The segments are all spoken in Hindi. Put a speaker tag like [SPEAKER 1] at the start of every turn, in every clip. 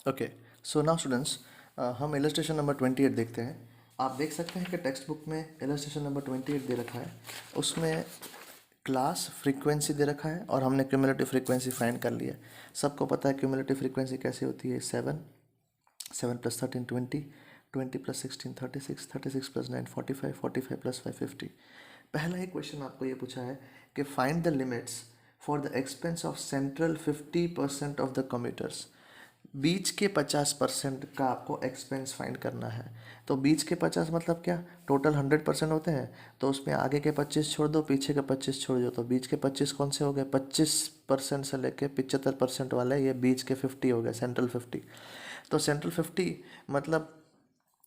[SPEAKER 1] ओके, सो नाउ स्टूडेंट्स, हम इलस्ट्रेशन नंबर 28 देखते हैं। आप देख सकते हैं कि टेक्स्ट बुक में इलस्ट्रेशन नंबर 28 दे रखा है। उसमें क्लास फ्रीक्वेंसी दे रखा है और हमने क्यूमुलेटिव फ्रीक्वेंसी फाइंड कर लिया है। सबको पता है क्यूमुलेटिव फ्रीक्वेंसी कैसे होती है। 7, 7 + 13 20, 20 + 16 36, 36 + 9 45, 45 + 5 50। पहला ही क्वेश्चन आपको ये पूछा है कि find the limits for the expense of central 50% of the commuters. बीच के 50% का आपको एक्सपेंस फाइंड करना है। तो बीच के 50 मतलब क्या, टोटल 100% होते हैं, तो उसमें आगे के 25 छोड़ दो, पीछे के 25 छोड़ दो, तो बीच के 25 कौन से हो गए, 25% से लेके 75% वाले, ये बीच के 50 हो गए, सेंट्रल 50। तो सेंट्रल 50 मतलब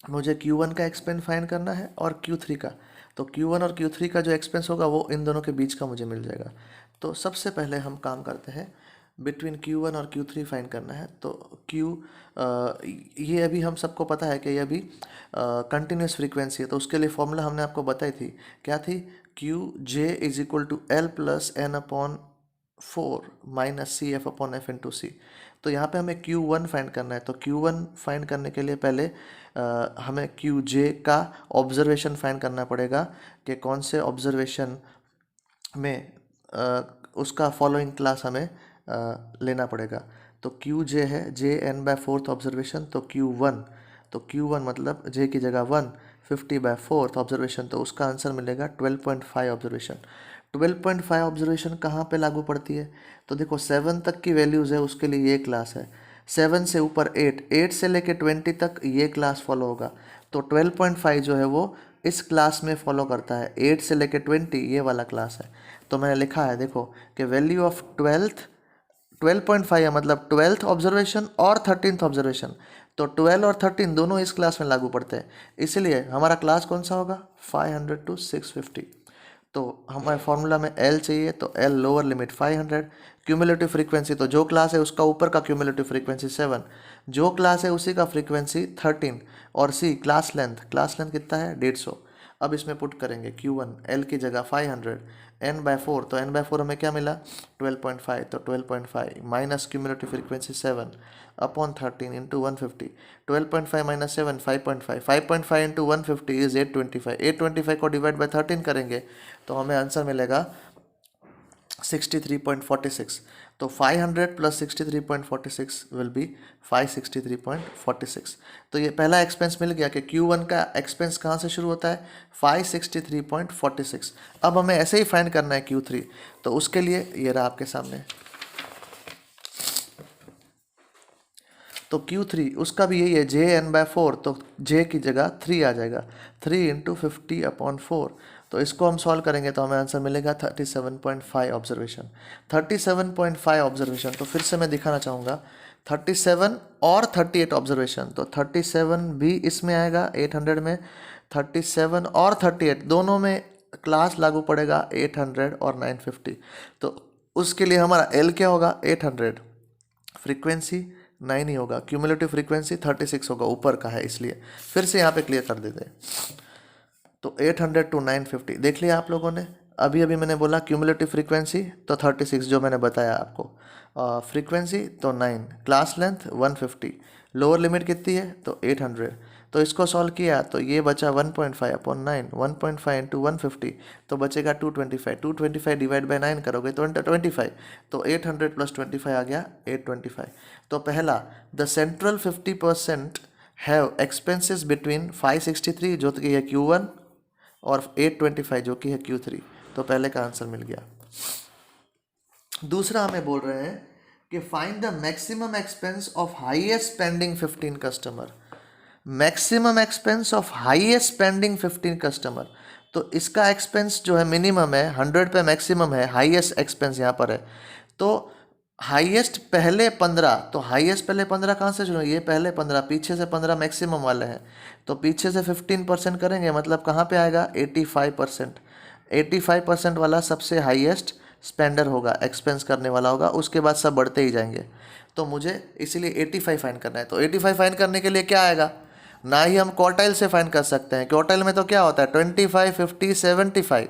[SPEAKER 1] मुझे Q1 का एक्सपेंस फाइंड करना है और Q3 का। तो Q1 और Q3 का जो एक्सपेंस होगा वो इन दोनों के बीच का मुझे मिल जाएगा। तो सबसे पहले हम काम करते हैं, बिटवीन Q1 और Q3 फाइंड करना है। तो ये अभी हम सबको पता है कि ये अभी कंटिन्यूस फ्रीक्वेंसी है, तो उसके लिए फॉर्मूला हमने आपको बताई थी, क्या थी, QJ = L + N/4 - CF/F/C। तो यहाँ पे हमें Q1 फाइंड करना है। तो Q1 फाइंड करने के लिए पहले हमें QJ का ऑब्जर्वेशन फाइंड करना पड़ेगा कि कौन से ऑब्जर्वेशन में उसका फॉलोइंग क्लास हमें लेना पड़ेगा। तो QJ है JN/4 ऑब्जर्वेशन, तो Q1 मतलब J की जगह 1, 50/4 ऑब्जर्वेशन, तो उसका आंसर मिलेगा 12.5 ऑब्जर्वेशन। 12.5 ऑब्जर्वेशन कहाँ पे लागू पड़ती है, तो देखो 7 तक की वैल्यूज़ है, उसके लिए ये क्लास है। 7 से ऊपर 8, 8 से लेके 20 तक ये क्लास फॉलो होगा। तो 12.5 जो है वो इस क्लास में फॉलो करता है। 8 से लेके 20 ये वाला क्लास है। तो मैंने लिखा है देखो कि वैल्यू ऑफ 12.5 है, मतलब 12th ऑब्जर्वेशन और 13th ऑब्जर्वेशन। तो 12 और 13 दोनों इस क्लास में लागू पड़ते हैं, इसलिए हमारा क्लास कौन सा होगा, 500 to 650। तो हमारे फॉर्मूला में L चाहिए, तो L lower limit 500। Cumulative frequency, तो जो क्लास है उसका ऊपर का क्यूमुलेटिव फ्रीक्वेंसी 7, जो क्लास है उसी का फ्रीक्वेंसी 13, और C क्लास लेंथ कितना है, 150। अब इसमें पुट करेंगे Q1 L की जगह 500, N/4, तो N/4 हमें क्या मिला, 12.5, तो 12.5 minus cumulative frequency 7 upon 13 into 150। 12.5 minus 7 5.5, 5.5 into 150 is 825। 825 को डिवाइड बाई 13 करेंगे तो हमें आंसर मिलेगा 63.46। तो 500 + 63.46 विल बी 563.46। तो ये पहला एक्सपेंस मिल गया कि Q1 का एक्सपेंस कहाँ से शुरू होता है, 563.46। अब हमें ऐसे ही फाइंड करना है Q3, तो उसके लिए ये रहा आपके सामने। तो Q3 उसका भी यही है, JN/4, तो J की जगह 3 आ जाएगा, 3 × 50/4। तो इसको हम सॉल्व करेंगे तो हमें आंसर मिलेगा 37.5 ऑब्जर्वेशन। 37.5 ऑब्जर्वेशन, तो फिर से मैं दिखाना चाहूँगा, 37 और 38 ऑब्जर्वेशन, तो 37 भी इसमें आएगा 800 में, 37 और 38 दोनों में क्लास लागू पड़ेगा 800 और 950। तो उसके लिए हमारा L क्या होगा, 800, फ्रीक्वेंसी 9 ही होगा, क्यूमुलेटिव फ्रीक्वेंसी 36 होगा, ऊपर का है इसलिए। फिर से यहाँ पे क्लियर कर देते हैं, तो 800 to 950 देख लिया आप लोगों ने। अभी अभी मैंने बोला क्यूमुलेटिव फ्रीक्वेंसी तो 36 जो मैंने बताया आपको, फ्रीक्वेंसी तो 9, क्लास लेंथ 150, लोअर लिमिट कितनी है तो 800। तो इसको सॉल्व किया तो ये बचा 1.5/9, 1.5 इंटू 150, तो बचेगा 225। 225 डिवाइड बाई 9 करोगे तो 25, तो 800 + 25 आ गया 825। तो पहला, the central 50% have expenses between 563 जो कि है Q1 और 825 जो कि है Q3। तो पहले का आंसर मिल गया। दूसरा हमें बोल रहे हैं कि find the maximum expense of highest spending 15 customer. Maximum expense of highest spending 15 customer, तो इसका एक्सपेंस जो है मिनिमम है 100 पे, मैक्सिमम है हाईएस्ट एक्सपेंस यहाँ पर है। तो हाईएस्ट पहले 15, तो हाईएस्ट पहले 15 कहाँ से शुरू, ये पहले 15, पीछे से 15 मैक्सिमम वाले हैं, तो पीछे से 15% करेंगे, मतलब कहाँ पे आएगा 85%। 85% वाला सबसे हाईएस्ट स्पेंडर होगा, एक्सपेंस करने वाला होगा, उसके बाद सब बढ़ते ही जाएंगे। तो मुझे इसीलिए 85 फाइंड करना है। तो 85 फाइंड करने के लिए क्या आएगा, ना ही हम क्वार्टाइल से फाइंड कर सकते हैं। क्वार्टाइल में तो क्या होता है 25, 50, 75,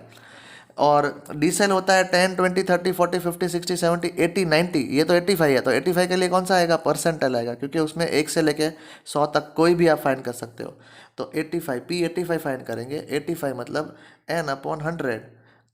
[SPEAKER 1] और डी सेल होता है 10, 20, 30, 40, 50, 60, 70, 80, 90, ये तो 85 है, तो 85 के लिए कौन सा आएगा, परसेंटाइल आएगा, क्योंकि उसमें 1 से लेके 100 तक कोई भी आप फाइंड कर सकते हो। तो 85 P85 फाइंड करेंगे, 85 मतलब n/100,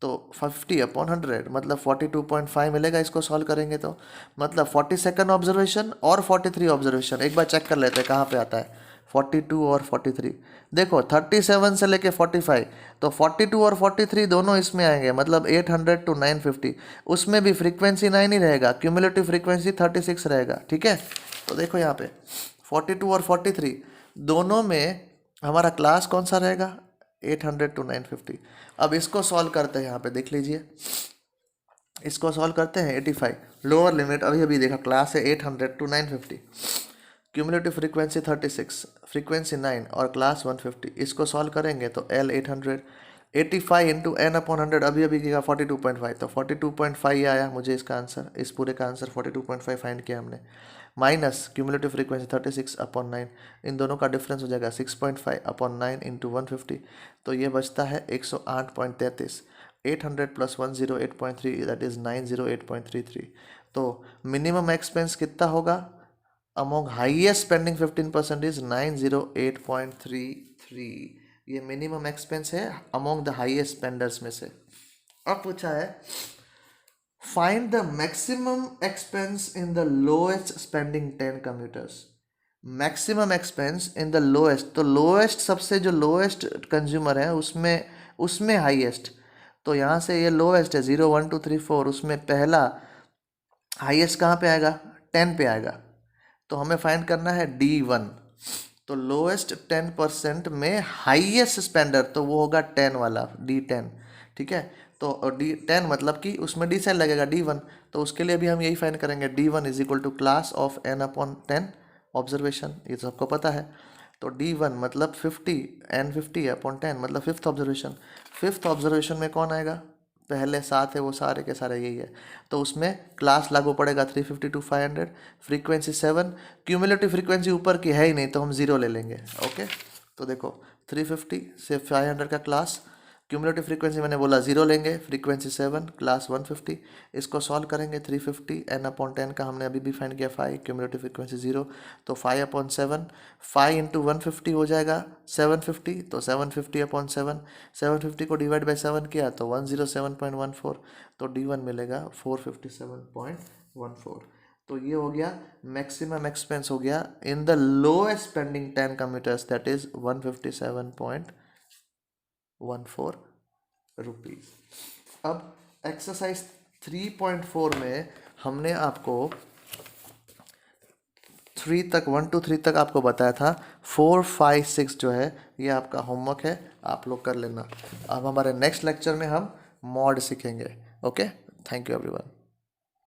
[SPEAKER 1] तो 50/100 मतलब 42.5 मिलेगा इसको सॉल्व करेंगे तो। मतलब 42nd ऑब्जर्वेशन और 43 ऑब्जर्वेशन एक बार चेक कर लेते हैं कहाँ पे आता है, 42 और 43। देखो 37 से लेके 45, तो 42 और 43 दोनों इसमें आएंगे, मतलब 800 to 950। उसमें भी फ्रीक्वेंसी 9 ही रहेगा, क्यूमुलेटिव फ्रीक्वेंसी 36 रहेगा, ठीक है। तो देखो यहाँ पे 42 और 43 दोनों में हमारा क्लास कौन सा रहेगा, 800 to 950। अब इसको सॉल्व करते हैं, यहाँ पे देख लीजिए, इसको सॉल्व करते हैं। 85 लोअर लिमिट अभी अभी देखा, क्लास है 800 to 950, क्यूमुलेटिव फ्रीक्वेंसी 36, फ्रीक्वेंसी 9 और क्लास 150। इसको सॉल्व करेंगे तो L 800, 85 इंटू n/100 अभी अभी किया 42.5, तो 42.5 ये आया मुझे इसका आंसर, इस पूरे का आंसर 42.5 फाइंड किया हमने। माइनस क्यूमुलेटिव फ्रीक्वेंसी 36/9, इन दोनों का डिफरेंस हो जाएगा 6.5/9 इंटू 150, तो ये बचता है 108.33। 800 प्लस 108.3 दैट इज़ 908.33। तो मिनिमम एक्सपेंस कितना होगा, अमोंग हाईएस्ट स्पेंडिंग 15% इज 908.33। ये मिनिमम एक्सपेंस है अमोंग द हाईएस्ट स्पेंडर्स में से। अब पूछा है find the maximum expense in the lowest spending 10 commuters. Maximum expense in the lowest, तो लोएस्ट सबसे जो लोएस्ट कंज्यूमर है उसमें हाईएस्ट, तो यहाँ से ये लोएस्ट है 0, 1, 2, 3, 4, उसमें पहला हाईएस्ट कहाँ पे आएगा, 10 पे आएगा, तो हमें फाइंड करना है D1। तो लोएस्ट 10% में हाईएस्ट स्पेंडर तो वो होगा 10 वाला, D10, ठीक है। तो D10 मतलब कि उसमें डी सेल लगेगा D1, तो उसके लिए भी हम यही फाइंड करेंगे, D1 is equal to class of n/10 observation, ये सबको पता है। तो D1 मतलब 50, n50/10 मतलब फिफ्थ ऑब्जर्वेशन। फिफ्थ ऑब्जर्वेशन में कौन आएगा, पहले 7 है वो सारे के सारे यही है, तो उसमें क्लास लागू पड़ेगा 350 to 500, फ्रीक्वेंसी 7, क्यूमुलेटिव फ्रीक्वेंसी ऊपर की है ही नहीं तो हम 0 ले लेंगे, ओके। तो देखो 350 से 500 का क्लास, क्यूमुलेटिव फ्रीक्वेंसी मैंने बोला 0 लेंगे, फ्रीक्वेंसी 7, क्लास 150। इसको सॉल्व करेंगे, 350 n/10 का हमने अभी भी फाइंड किया 5, क्यूमुलेटिव फ्रीक्वेंसी 0, तो 5/7, 5 इंटू 150 हो जाएगा 750, तो 750/7, 750 को डिवाइड बाई 7 किया तो 107.14, तो D1 मिलेगा 457.14। तो ये हो गया मैक्सिमम एक्सपेंस हो गया in the lowest spending 10 commuters, that is 157.14 rupees. अब एक्सरसाइज 3.4 में हमने आपको 3 तक 1 to 3 तक आपको बताया था, 4, 5, 6 जो है ये आपका होमवर्क है, आप लोग कर लेना। अब हमारे नेक्स्ट लेक्चर में हम मॉड सीखेंगे, ओके। Thank you everyone.